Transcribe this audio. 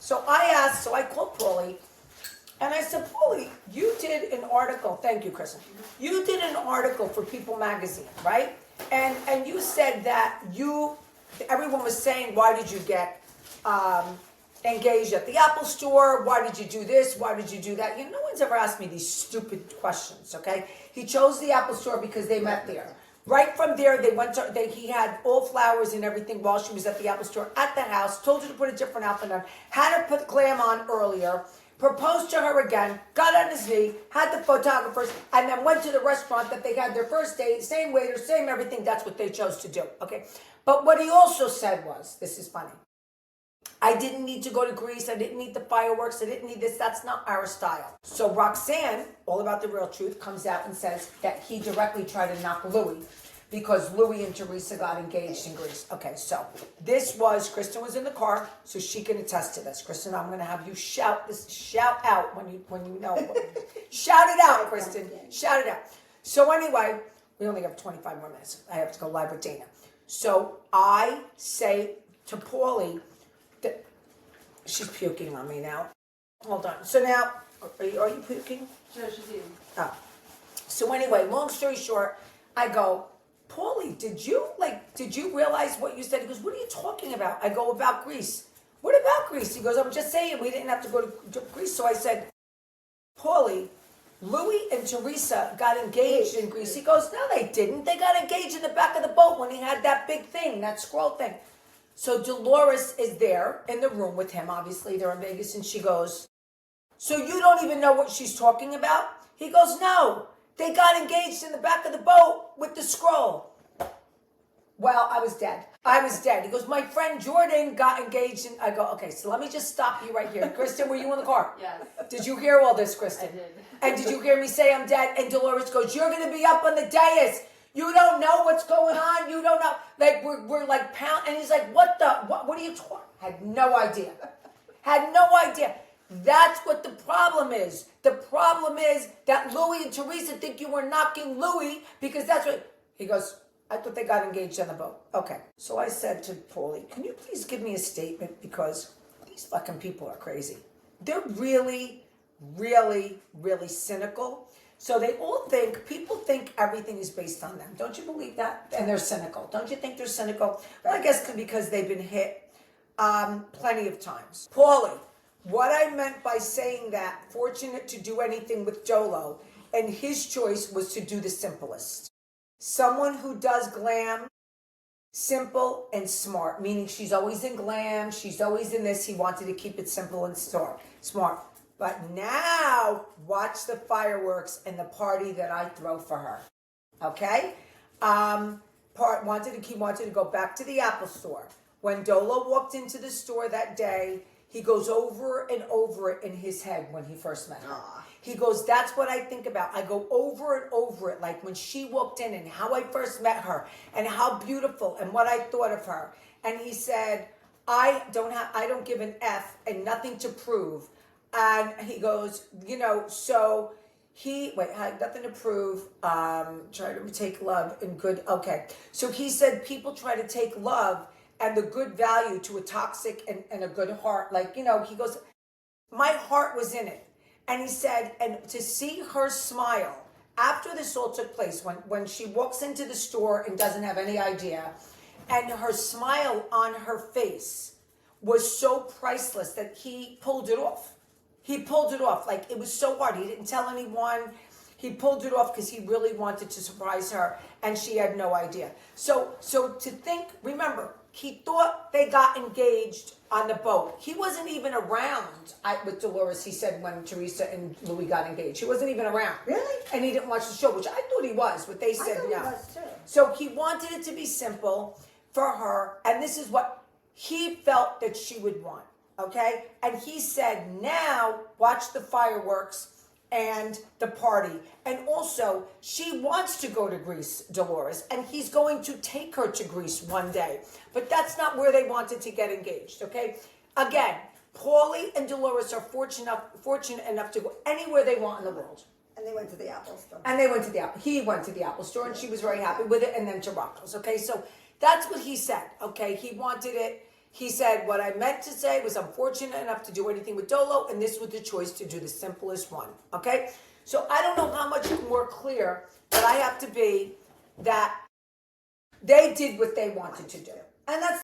So I called Paulie, and I said, Paulie, you did an article. Thank you, Kristen. You did an article for People Magazine, right? And you said that everyone was saying, why did you get engaged at the Apple Store? Why did you do this? Why did you do that? No one's ever asked me these stupid questions, okay? He chose the Apple Store because they met there. Right from there, he had all flowers and everything while she was at the Apple Store at the house, told her to put a different outfit on, had her put glam on earlier, proposed to her again, got on his knee, had the photographers, and then went to the restaurant that they had their first date, same waiter, same everything. That's what they chose to do, okay? But what he also said was, this is funny, I didn't need to go to Greece, I didn't need the fireworks, I didn't need this, that's not our style. So Roxanne, all about the real truth, comes out and says that he directly tried to knock Louis because Louis and Teresa got engaged in Greece. Okay, so Kristen was in the car, so she can attest to this. Kristen, I'm gonna have you shout out when you know. Shout it out, Kristen, shout it out. So anyway, we only have 25 more minutes. I have to go live with Dana. So I say to Paulie, she's puking on me now. Hold on. So now, are you puking? No, she's eating. Oh. So anyway, long story short, I go, Paulie, did you realize what you said? He goes, what are you talking about? I go, about Greece. What about Greece? He goes, I'm just saying we didn't have to go to Greece. So I said, Paulie, Louis and Teresa got engaged in Greece. He goes, no, they didn't. They got engaged in the back of the boat when he had that big thing, that scroll thing. So Dolores is there in the room with him. Obviously, they're in Vegas. And she goes, so you don't even know what she's talking about? He goes, no. They got engaged in the back of the boat with the scroll. Well, I was dead. He goes, my friend Jordan got engaged. I go, okay, so let me just stop you right here. Kristen, were you in the car? Yes. Did you hear all this, Kristen? I did. And did you hear me say I'm dead? And Dolores goes, you're going to be up on the dais. You don't know what's going on. You don't know. Like, we're like pound. And he's like, what are you talking? Had no idea. That's what the problem is. The problem is that Louis and Teresa think you were knocking Louis because that's what, he goes, I thought they got engaged on the boat. Okay. So I said to Paulie, can you please give me a statement because these fucking people are crazy. They're really, really, really cynical. So people think everything is based on them. Don't you believe that? And they're cynical. Don't you think they're cynical? Well, I guess because they've been hit plenty of times. Paulie, what I meant by saying that, fortunate to do anything with Dolo, and his choice was to do the simplest. Someone who does glam, simple and smart, meaning she's always in glam, she's always in this. He wanted to keep it simple and smart. But now, watch the fireworks and the party that I throw for her. Okay? He wanted to go back to the Apple Store. When Dolo walked into the store that day, he goes over and over it in his head when he first met her. He goes, that's what I think about. I go over and over it, like when she walked in and how I first met her and how beautiful and what I thought of her. And he said, I don't give an F and nothing to prove. And he goes, so had nothing to prove, try to take love and good, okay. So he said people try to take love and the good value to a toxic and a good heart. He goes, my heart was in it. And he said, and to see her smile after this all took place, when she walks into the store and doesn't have any idea, and her smile on her face was so priceless that he pulled it off. Like it was so hard. He didn't tell anyone. He pulled it off because he really wanted to surprise her and she had no idea. So to think, remember, he thought they got engaged on the boat. He wasn't even around with Dolores, he said, when Teresa and Louis got engaged. He wasn't even around. Really? And he didn't watch the show, which I thought he was, but they said no. He was too. So he wanted it to be simple for her, and this is what he felt that she would want. Okay? And he said, now watch the fireworks and the party. And also, she wants to go to Greece, Dolores, and he's going to take her to Greece one day. But that's not where they wanted to get engaged, okay? Again, Paulie and Dolores are fortunate enough to go anywhere they want in the world. And they went to the Apple Store. He went to the Apple Store, and she was very happy with it, and then to Rocco's, okay? So that's what he said, okay? He wanted it. He said, what I meant to say was I'm fortunate enough to do anything with Dolo, and this was the choice to do the simplest one, okay? So I don't know how much more clear that I have to be that they did what they wanted to do. And that's